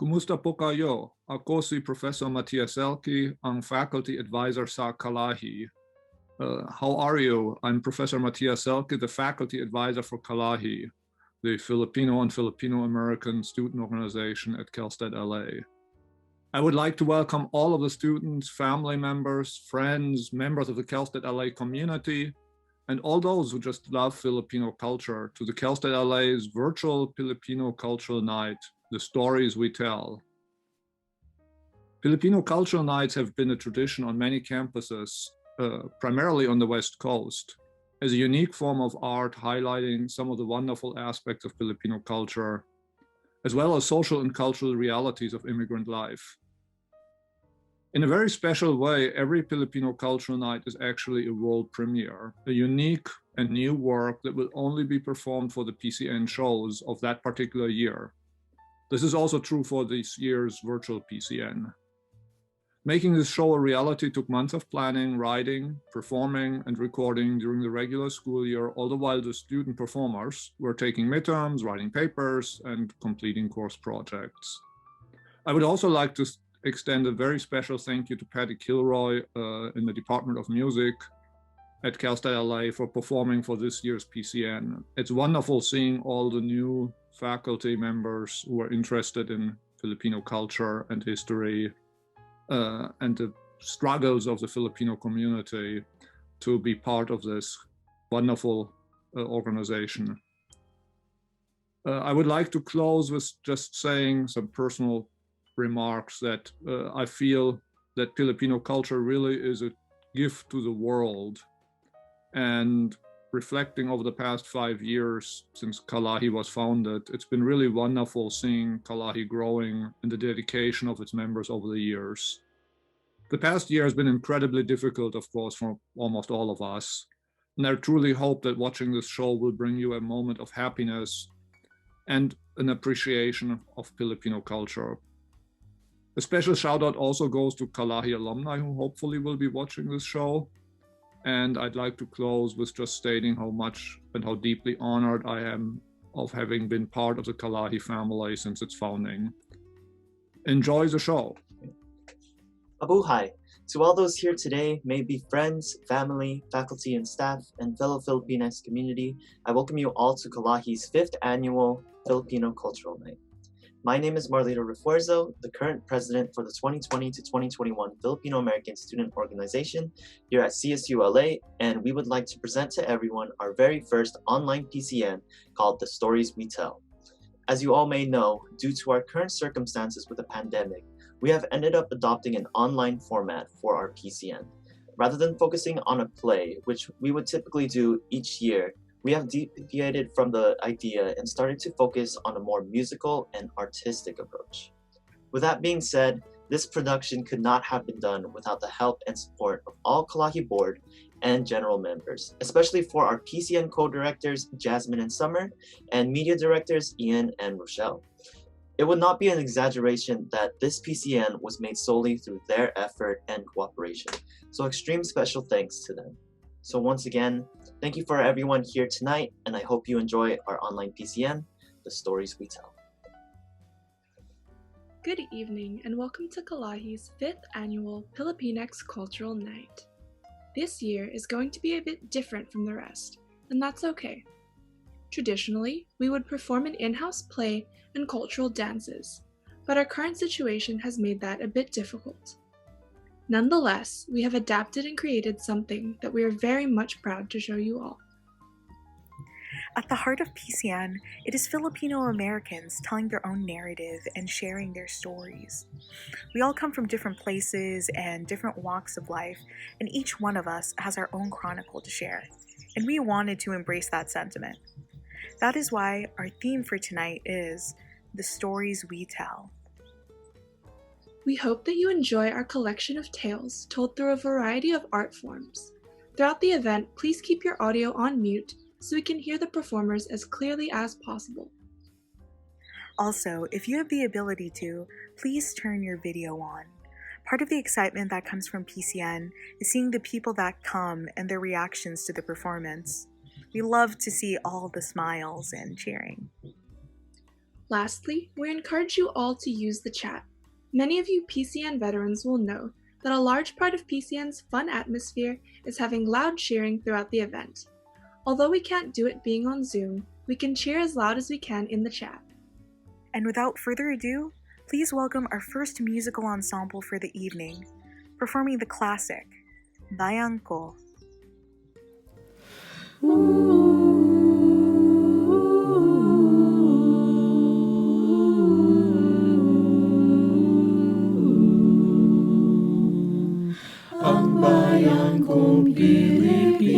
Kumusta po kayo? Ako si Professor Matias Elki, ang faculty advisor sa Kalahi. How are you? I'm Professor Matias Elki, the faculty advisor for Kalahi, the Filipino and Filipino-American student organization at Cal State LA. I would like to welcome all of the students, family members, friends, members of the Cal State LA community, and all those who just love Filipino culture to the Cal State LA's virtual Filipino Cultural Night, The Stories We Tell. Filipino Cultural Nights have been a tradition on many campuses, primarily on the West Coast, as a unique form of art highlighting some of the wonderful aspects of Filipino culture, as well as social and cultural realities of immigrant life. In a very special way, every Filipino Cultural Night is actually a world premiere, a unique and new work that will only be performed for the PCN shows of that particular year. This is also true for this year's virtual PCN. Making this show a reality took months of planning, writing, performing, and recording during the regular school year, all the while the student performers were taking midterms, writing papers, and completing course projects. I would also like to extend a very special thank you to Patty Kilroy in the Department of Music at Cal State LA for performing for this year's PCN. It's wonderful seeing all the new faculty members who are interested in Filipino culture and history and the struggles of the Filipino community to be part of this wonderful organization. I would like to close with just saying some personal remarks that I feel that Filipino culture really is a gift to the world. And reflecting over the past 5 years since Kalahi was founded, it's been really wonderful seeing Kalahi growing and the dedication of its members over the years. The past year has been incredibly difficult, of course, for almost all of us. And I truly hope that watching this show will bring you a moment of happiness and an appreciation of Filipino culture. A special shout out also goes to Kalahi alumni who hopefully will be watching this show. And I'd like to close with just stating how much and how deeply honored I am of having been part of the Kalahi family since its founding. Enjoy the show. Mabuhay! To all those here today, may it be friends, family, faculty and staff, and fellow Filipinas community, I welcome you all to Kalahi's 5th annual Filipino Cultural Night. My name is Marlita Refuerzo, the current president for the 2020 to 2021 Filipino-American Student Organization here at CSU LA, and we would like to present to everyone our very first online PCN called The Stories We Tell. As you all may know, due to our current circumstances with the pandemic, we have ended up adopting an online format for our PCN. Rather than focusing on a play, which we would typically do each year, we have deviated from the idea and started to focus on a more musical and artistic approach. With that being said, this production could not have been done without the help and support of all Kalahi board and general members, especially for our PCN co-directors Jasmine and Summer and media directors Ian and Rochelle. It would not be an exaggeration that this PCN was made solely through their effort and cooperation, so extreme special thanks to them. So once again, thank you for everyone here tonight, and I hope you enjoy our online PCN, The Stories We Tell. Good evening, and welcome to Kalahi's 5th annual Filipinx Cultural Night. This year is going to be a bit different from the rest, and that's okay. Traditionally, we would perform an in-house play and cultural dances, but our current situation has made that a bit difficult. Nonetheless, we have adapted and created something that we are very much proud to show you all. At the heart of PCN, it is Filipino-Americans telling their own narrative and sharing their stories. We all come from different places and different walks of life, and each one of us has our own chronicle to share, and we wanted to embrace that sentiment. That is why our theme for tonight is The Stories We Tell. We hope that you enjoy our collection of tales told through a variety of art forms. Throughout the event, please keep your audio on mute so we can hear the performers as clearly as possible. Also, if you have the ability to, please turn your video on. Part of the excitement that comes from PCN is seeing the people that come and their reactions to the performance. We love to see all the smiles and cheering. Lastly, we encourage you all to use the chat. Many of you PCN veterans will know that a large part of PCN's fun atmosphere is having loud cheering throughout the event. Although we can't do it being on Zoom, we can cheer as loud as we can in the chat. And without further ado, please welcome our first musical ensemble for the evening, performing the classic, Bayang Ko. Ang bayan kong Pilipinas,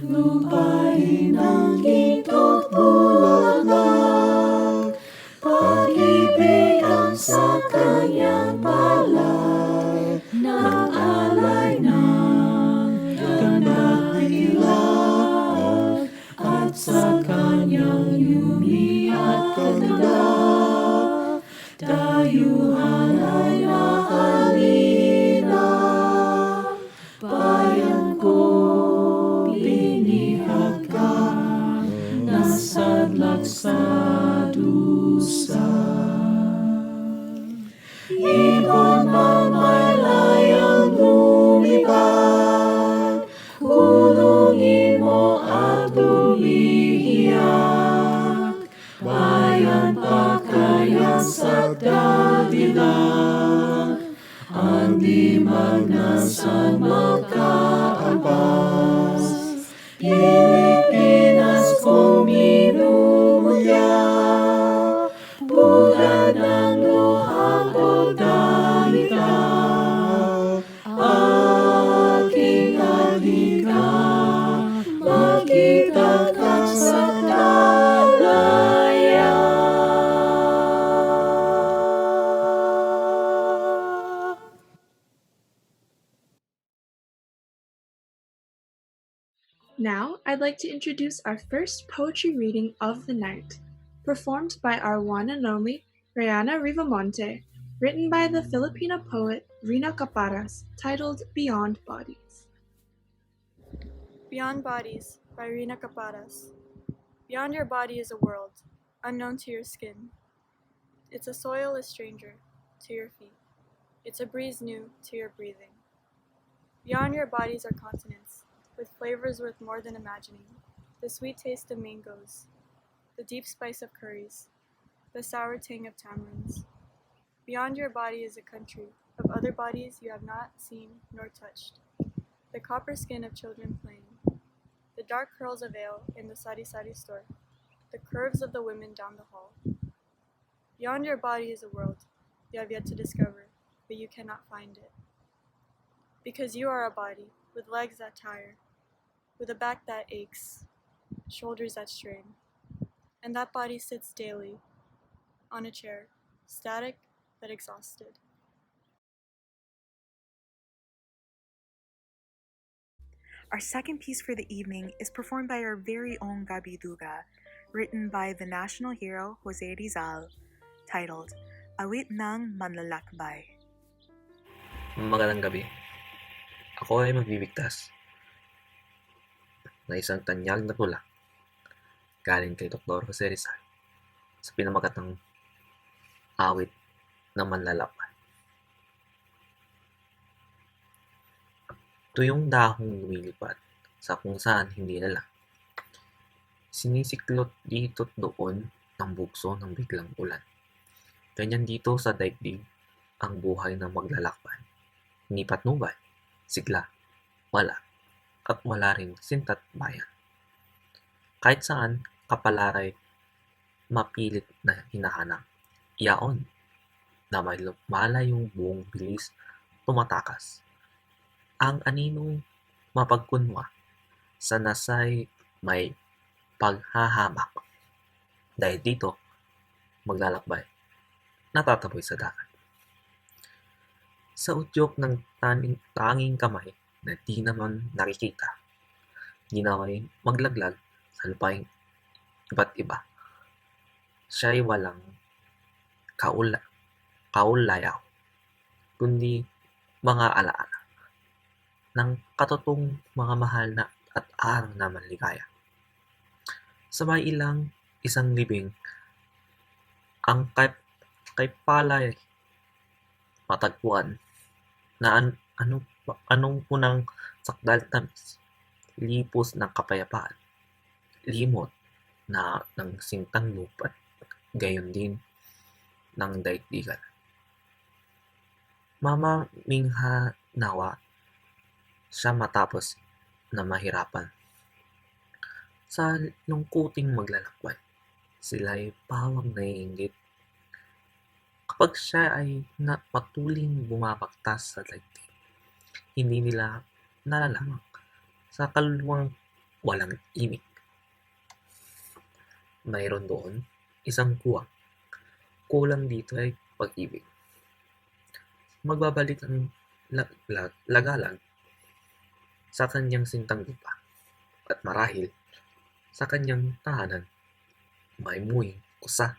lupain ng ginto't bulaklak, pag-ibig ang sa kanyang palad, nag-alay ng ganda't ilag, at sa kanyang yumi at ganda, dayuhan ay mahalina. Bayan ko, binihag ka, nasadlak sa dusa. Ibon man may layang lumipad, kulungin mo at umiiyak. Bayan pa kaya sa dahilan, ang limag na saan magkaabas. Pilipinas kong minumulya, bugad ng luha ko dalita, aking alika, makita ka sa Kah-lah-hee. Now, I'd like to introduce our first poetry reading of the night, performed by our one and only Rihanna Rivamonte, written by the Filipino poet Rina Caparas, titled Beyond Bodies. Beyond Bodies by Rina Caparas. Beyond your body is a world, unknown to your skin. It's a soil a stranger to your feet. It's a breeze new to your breathing. Beyond your bodies are continents, with flavors worth more than imagining. The sweet taste of mangoes, the deep spice of curries, the sour tang of tamarinds. Beyond your body is a country of other bodies you have not seen nor touched. The copper skin of children playing, the dark curls of ale in the sari-sari store, the curves of the women down the hall. Beyond your body is a world you have yet to discover, but you cannot find it. Because you are a body with legs that tire, with a back that aches, shoulders that strain, and that body sits daily on a chair, static but exhausted. Our second piece for the evening is performed by our very own Gabi Duga, written by the national hero Jose Rizal, titled Awit ng Manlalakbay. Magandang gabi. Ako ay magbibigtas na isang tanyag na tula galing kay Dr. Jose Rizal sa pinamagatang awit na manlalakbay. Tuyong dahong lumilipad sa kung saan hindi alam. Sinisiklot dito't doon ng bugso ng biglang ulan. Ganyan dito sa daigdig ang buhay ng maglalakbay. Ni patnubay, sigla, wala, at wala rin sintat bayan. Kahit saan kapalaray mapilit na hinahanap, iyaon na may malayong buong bilis tumatakas. Ang aninong mapagkunwa sa nasay may paghahamak. Dahil dito, maglalakbay, natataboy sa dagat. Sa udyok ng tanging kamay na di naman nakikita, ginaway maglaglag sa lupaing iba't iba. Siya'y walang kaulayaw, kundi mga alaala ng katotong mga mahal na at arang na manligaya. Sabay ilang isang libing ang kay palay matagpuan na anong punang sakdal tamis, lipos ng kapayapaan, limot na ng sintang lupa't gayon din ng daigdigan. Mamamingha nawa siya matapos na mahirapan. Sa lungkuting maglalakbay, sila'y pawang naiinggit. Kapag siya ay patuling bumabagtas sa daigdig, hindi nila nalalaman sa kaluluwang walang imig. Mayroon doon isang kuwang. Kulang dito ay pag-ibig. Magbabalik ang lagalag sa kanyang sintang lupa at marahil sa kanyang tahanan may muing kusa.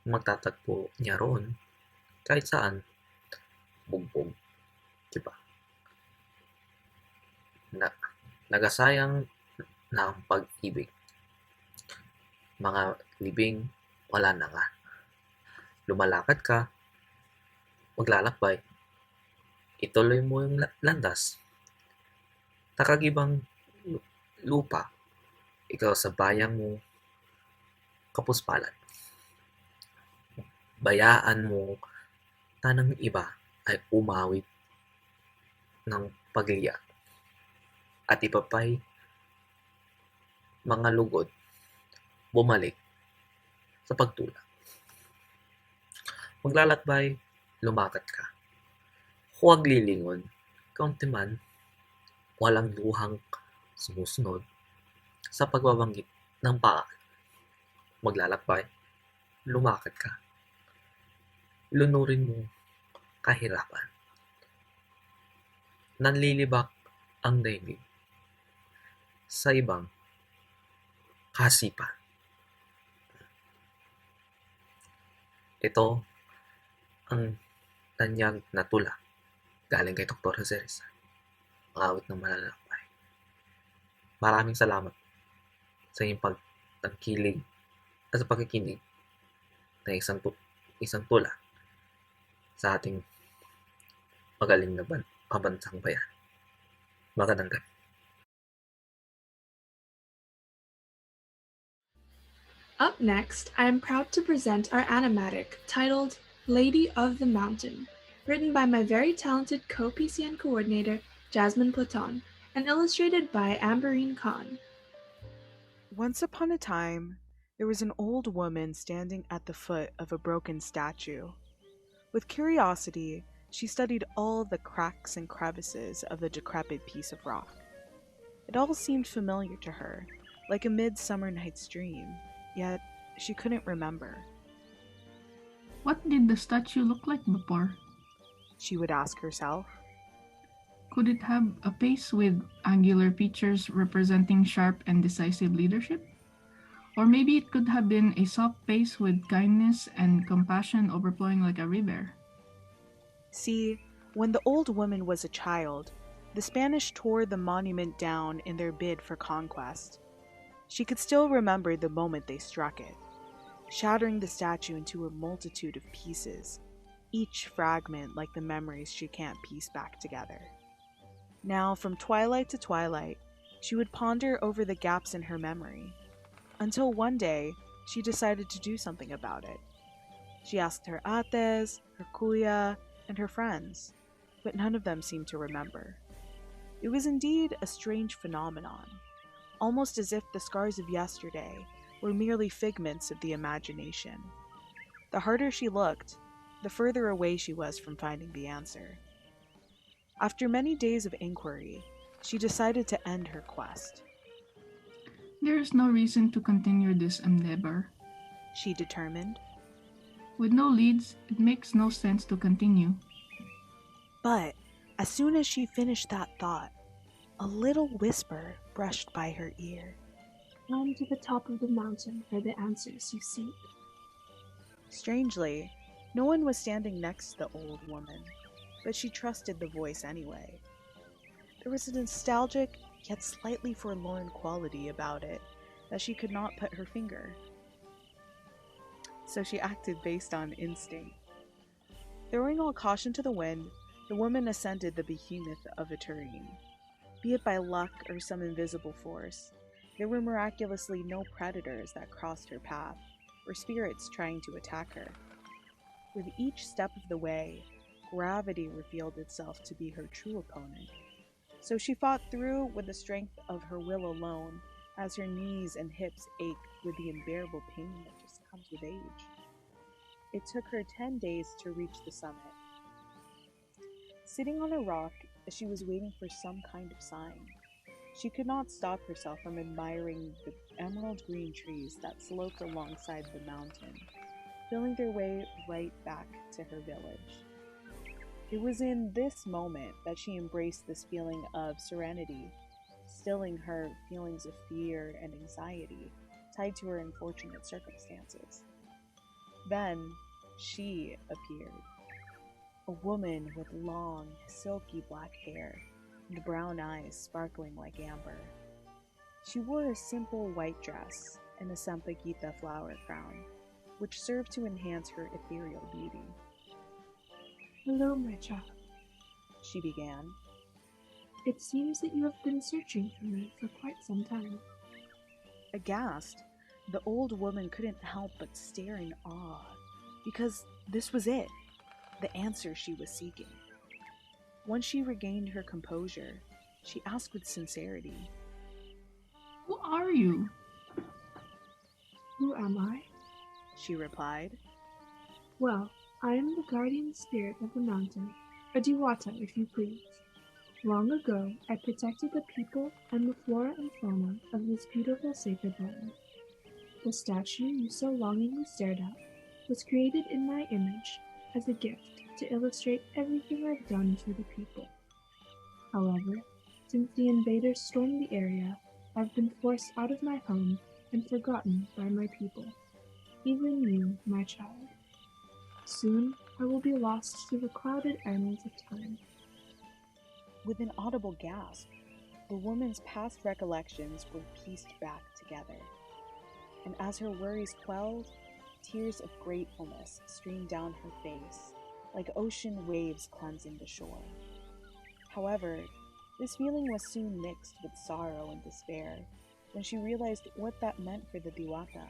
Magtatagpo niya roon kahit saan bugbog, diba? Nagasayang na ang pag-ibig. Mga libing, wala na nga. Lumalakad ka, maglalakbay, ituloy mo yung landas. Takagibang lupa, ikaw sa bayang mo kapuspalan. Bayaan mo tanang iba ay umawit ng pagliya at iba pa'y mga lugod bumalik sa pagtulak. Maglalakbay, lumakat ka. Huwag lilingon, kaunti man, walang luhang sumusunod sa pagbabanggit ng paa. Maglalakbay, lumakat ka. Lunurin mo kahirapan. Nanlilibak ang daigdig sa ibang kasipan. Ito ang tanyag na tula galing kay Dr. Jose Rizal, ang awit ng malalakbay. Maraming salamat sa iyong pagtangkilig at sa pagkikinig na isang tula sa ating magaling na kabansang bayan. Magandang gabi. Up next, I am proud to present our animatic titled Lady of the Mountain, written by my very talented co-PCN coordinator, Jasmine Platon, and illustrated by Amberine Khan. Once upon a time, there was an old woman standing at the foot of a broken statue. With curiosity, she studied all the cracks and crevices of the decrepit piece of rock. It all seemed familiar to her, like a midsummer night's dream, yet she couldn't remember. What did the statue look like before? She would ask herself. Could it have a face with angular features representing sharp and decisive leadership? Or maybe it could have been a soft face with kindness and compassion overflowing like a river. See, when the old woman was a child, the Spanish tore the monument down in their bid for conquest. She could still remember the moment they struck it, shattering the statue into a multitude of pieces, each fragment like the memories she can't piece back together. Now, from twilight to twilight, she would ponder over the gaps in her memory, until one day, she decided to do something about it. She asked her ates, her kuya, and her friends, but none of them seemed to remember. It was indeed a strange phenomenon, almost as if the scars of yesterday were merely figments of the imagination. The harder she looked, the further away she was from finding the answer. After many days of inquiry, she decided to end her quest. There is no reason to continue this endeavor. She determined. With no leads, it makes no sense to continue. But as soon as she finished that thought, a little whisper brushed by her ear. Climb to the top of the mountain for the answers you seek. Strangely, no one was standing next to the old woman, but she trusted the voice anyway. There was a nostalgic, yet slightly forlorn quality about it that she could not put her finger. so she acted based on instinct. Throwing all caution to the wind, the woman ascended the behemoth of a terrain. Be it by luck or some invisible force, there were miraculously no predators that crossed her path, or spirits trying to attack her. With each step of the way, gravity revealed itself to be her true opponent. So she fought through with the strength of her will alone, as her knees and hips ached with the unbearable pain that just comes with age. It took her 10 days to reach the summit. Sitting on a rock, as she was waiting for some kind of sign, she could not stop herself from admiring the emerald green trees that sloped alongside the mountain, feeling their way right back to her village. It was in this moment that she embraced this feeling of serenity, stilling her feelings of fear and anxiety tied to her unfortunate circumstances. Then she appeared, a woman with long, silky black hair and brown eyes sparkling like amber. She wore a simple white dress and a sampaguita flower crown, which served to enhance her ethereal beauty. Hello, my child, She began. It seems that you have been searching for me for quite some time. Aghast, the old woman couldn't help but stare in awe, because this was it, the answer she was seeking. Once she regained her composure, she asked with sincerity, Who are you? Who am I? She replied. Well, I am the guardian spirit of the mountain, a Diwata, if you please. Long ago, I protected the people and the flora and fauna of this beautiful sacred land. The statue you so longingly stared at was created in my image as a gift to illustrate everything I've done for the people. However, since the invaders stormed the area, I've been forced out of my home and forgotten by my people, even you, my child. Soon, I will be lost to the clouded annals of time. With an audible gasp, the woman's past recollections were pieced back together, and as her worries quelled, tears of gratefulness streamed down her face, like ocean waves cleansing the shore. However, this feeling was soon mixed with sorrow and despair when she realized what that meant for the Diwata.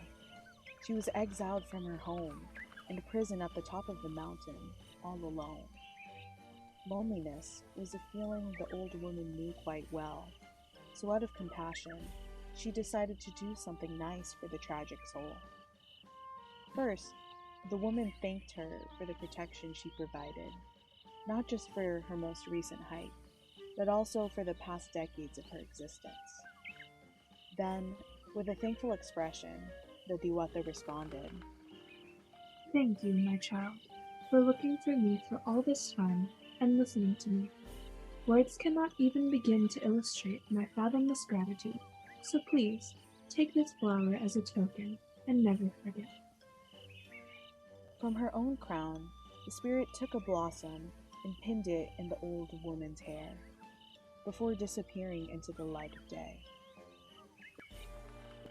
She was exiled from her home and a prison at the top of the mountain, all alone. Loneliness was a feeling the old woman knew quite well, so out of compassion, she decided to do something nice for the tragic soul. First, the woman thanked her for the protection she provided, not just for her most recent hike, but also for the past decades of her existence. Then, with a thankful expression, the Diwata responded, Thank you, my child, for looking for me for all this time and listening to me. Words cannot even begin to illustrate my fathomless gratitude, so please, take this flower as a token and never forget. From her own crown, the spirit took a blossom and pinned it in the old woman's hair, before disappearing into the light of day.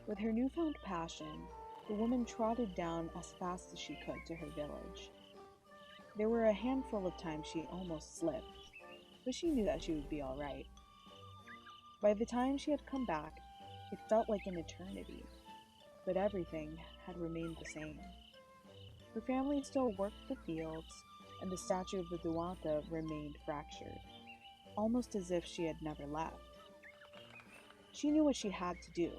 With her newfound passion, the woman trotted down as fast as she could to her village. There were a handful of times she almost slipped, but she knew that she would be all right. By the time she had come back, it felt like an eternity, but everything had remained the same. Her family still worked the fields, and the statue of the Diwata remained fractured, almost as if she had never left. She knew what she had to do,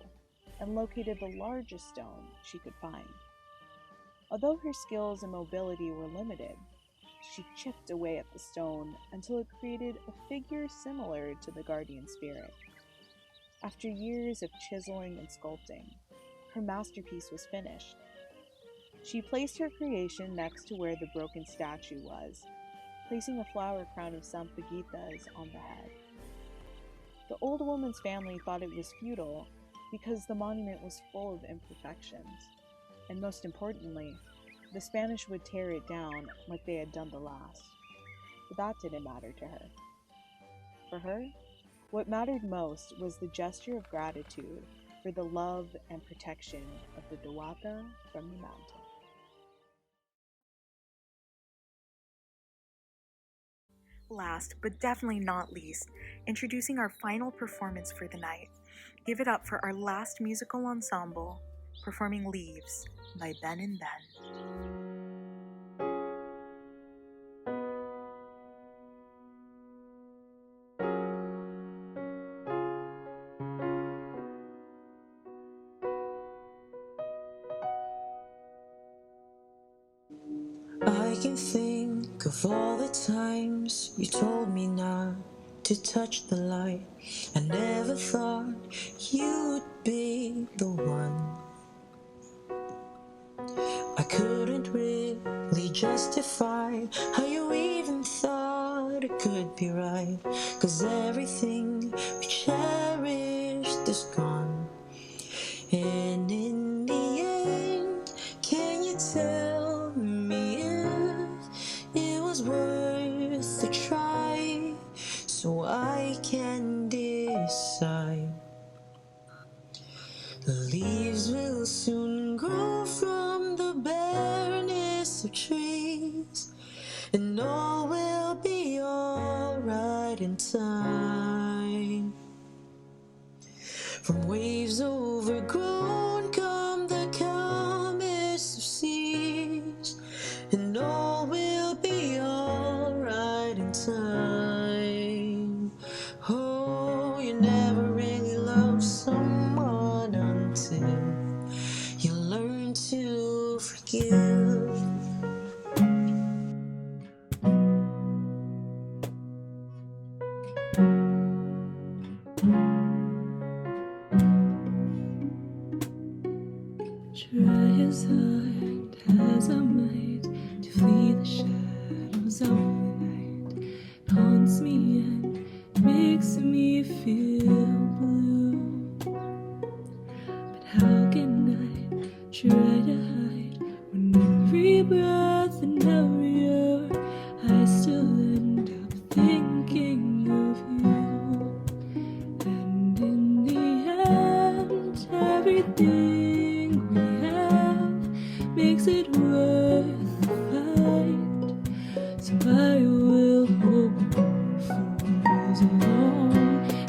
and located the largest stone she could find. Although her skills and mobility were limited, she chipped away at the stone until it created a figure similar to the guardian spirit. After years of chiseling and sculpting, her masterpiece was finished. She placed her creation next to where the broken statue was, placing a flower crown of sampaguitas on the head. The old woman's family thought it was futile because the monument was full of imperfections, and most importantly, the Spanish would tear it down like they had done the last. But that didn't matter to her. For her, what mattered most was the gesture of gratitude for the love and protection of the Diwata from the mountain. Last, but definitely not least, introducing our final performance for the night. Give it up for our last musical ensemble, performing Leaves by Then and Then. I can think of all the times you told me not to touch the light. I never thought you would be the one. I couldn't really justify how you even thought it could be right, 'cause everything we cherished is gone. And in the end, can you tell me if it was worth a try, so I can decide? The leaves will soon grow from the bareness of trees, and all will be alright in time. From waves overgrown come the calmest of seas, and all will be alright in time. Oh, you never really love someone until you learn to forgive. Try as hard as I might to flee the shadows of the night. It haunts me and makes me feel blue. But how can I try to hide when every breath and every hour I still end up thinking of you? And in the end, everything makes it worth the fight. So I will hold on for as long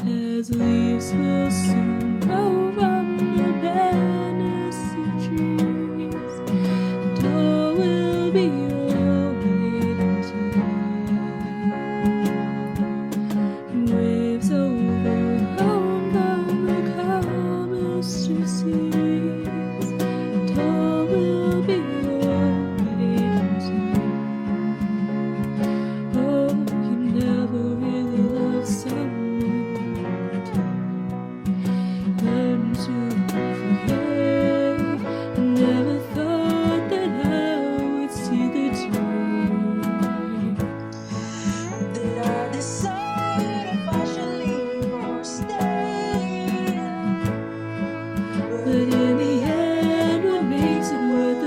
as leaves will soon grow from the bareness of trees, and all will be alright in time. And waves overgrown from the calmest of seas, and all will be alright in time. Oh, you never really loved someone until learn to forgive. I never thought that I would see the time Did I decide if I should leave or stay? but in the end, what makes it worth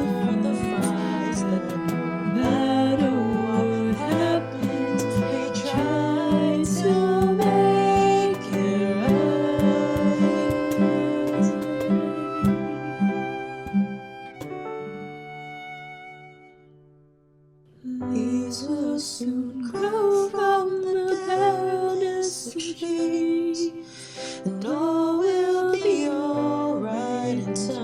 the fight is that no matter what happens, we try to make it right. Leaves will soon grow from the bareness of trees, And all will be alright in time.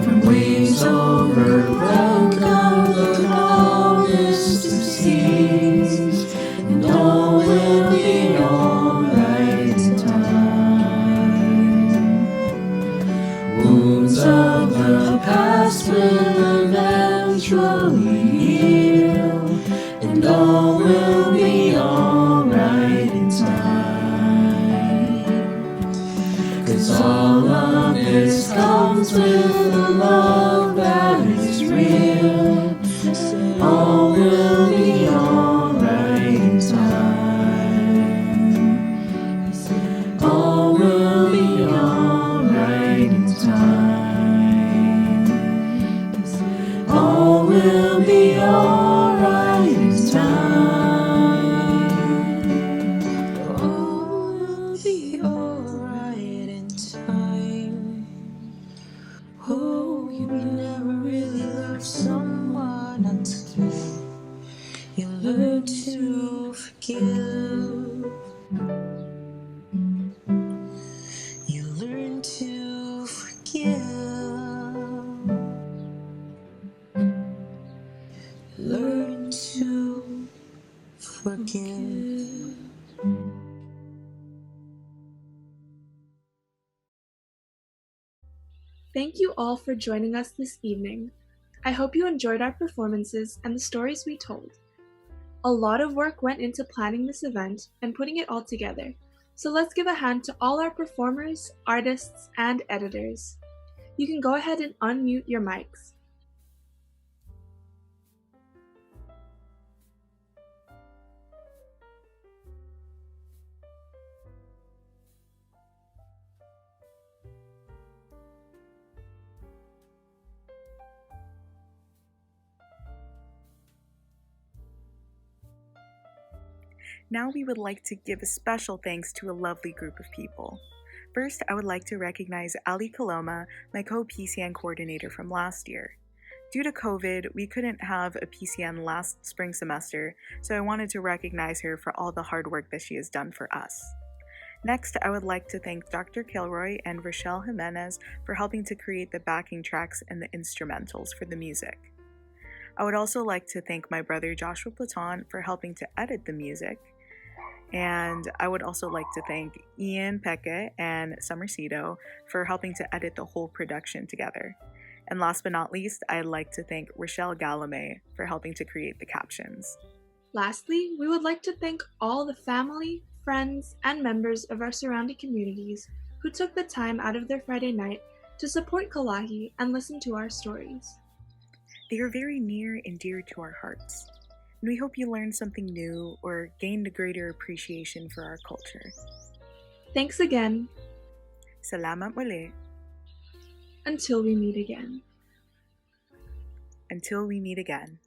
from waves overgrown come the calmest of seas, and all will be alright in time. Wounds of the past will eventually heal, and all will be alright in time. 'Cause all of this comes with a love that is real. All will be alright in time. All will be alright in time. All will be alright in time. All will be alright in time. Oh. Thank you all for joining us this evening. I hope you enjoyed our performances and the stories we told. A lot of work went into planning this event and putting it all together, so let's give a hand to all our performers, artists, and editors. You can go ahead and unmute your mics. Now we would like to give a special thanks to a lovely group of people. First, I would like to recognize Ali Kaloma, my co-PCN coordinator from last year. Due to COVID, we couldn't have a PCN last spring semester, so I wanted to recognize her for all the hard work that she has done for us. Next, I would like to thank Dr. Kilroy and Rochelle Jimenez for helping to create the backing tracks and the instrumentals for the music. I would also like to thank my brother Joshua Platon for helping to edit the music. And I would also like to thank Ian Peke and Summercedo for helping to edit the whole production together. And last but not least, I'd like to thank Rochelle Galame for helping to create the captions. Lastly, we would like to thank all the family, friends, and members of our surrounding communities who took the time out of their Friday night to support Kalahi and listen to our stories. They are very near and dear to our hearts, and we hope you learned something new or gained a greater appreciation for our culture. Thanks again. Salamat muli. Until we meet again. Until we meet again.